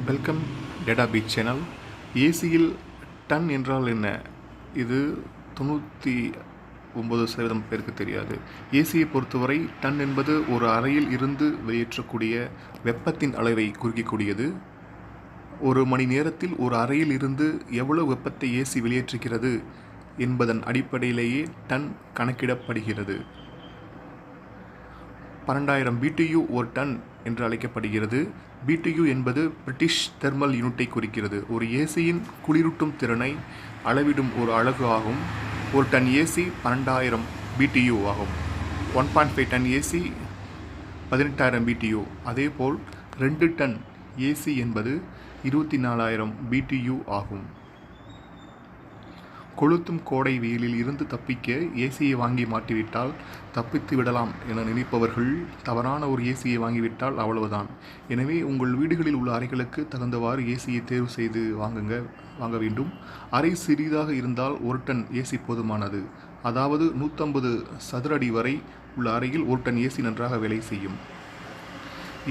Welcome data beach channel. ஏசியில் ton என்றால் என்ன? இது 99% பேருக்கு தெரியாது. ஏசியை பொறுத்தவரை டன் என்பது ஒரு அறையில் இருந்து வெளியேற்றக்கூடிய வெப்பத்தின் அளவை குறிக்கக்கூடியது. ஒரு மணி நேரத்தில் ஒரு அறையில் இருந்து எவ்வளவு வெப்பத்தை ஏசி வெளியேற்றுகிறது என்பதன் அடிப்படையிலேயே டன் கணக்கிடப்படுகிறது. 12,000 BTU ஒரு டன் என்று அழைக்கப்படுகிறது. BTU என்பது பிரிட்டிஷ் தெர்மல் யூனிட்டை குறிக்கிறது. ஒரு ஏசியின் குளிரூட்டும் திறனை அளவிடும் ஒரு அலகு ஆகும். ஒரு டன் ஏசி 12,000 BTU ஆகும். 1.5 டன் ஏசி 18,000 BTU. அதேபோல் 2 டன் ஏசி என்பது 24,000 BTU ஆகும். கொளுத்தும் கோடை வெயிலில் இருந்து தப்பிக்க ஏசியை வாங்கி மாட்டிவிட்டால் தப்பித்து விடலாம் என நினைப்பவர்கள் தவறான ஒரு ஏசியை வாங்கிவிட்டால் அவ்வளவுதான். எனவே உங்கள் வீடுகளில் உள்ள அறைகளுக்கு தகுந்தவாறு ஏசியை தேர்வு செய்து வாங்க வேண்டும். அறை சிறிதாக இருந்தால் 1 டன் ஏசி போதுமானது. அதாவது 150 சதுர அடி வரை உள்ள அறையில் 1 டன் ஏசி நன்றாக வேலை செய்யும்.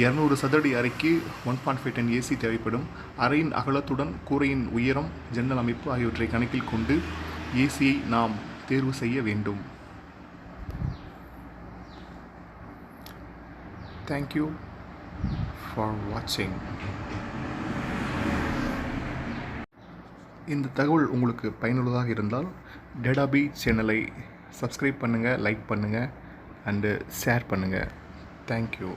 200 சதுரடி அறைக்கு 1.5 டன் ஏசி தேவைப்படும். அறையின் அகலத்துடன் கூரையின் உயரம், ஜன்னல் அமைப்பு ஆகியவற்றை கணக்கில் கொண்டு ஏசியை நாம் தேர்வு செய்ய வேண்டும். Thank you for watching. இந்த தகவல் உங்களுக்கு பயனுள்ளதாக இருந்தால் டேட்டா பீச் சேனலை சப்ஸ்கிரைப் பண்ணுங்கள், லைக் பண்ணுங்கள் அண்டு ஷேர் பண்ணுங்கள். Thank you.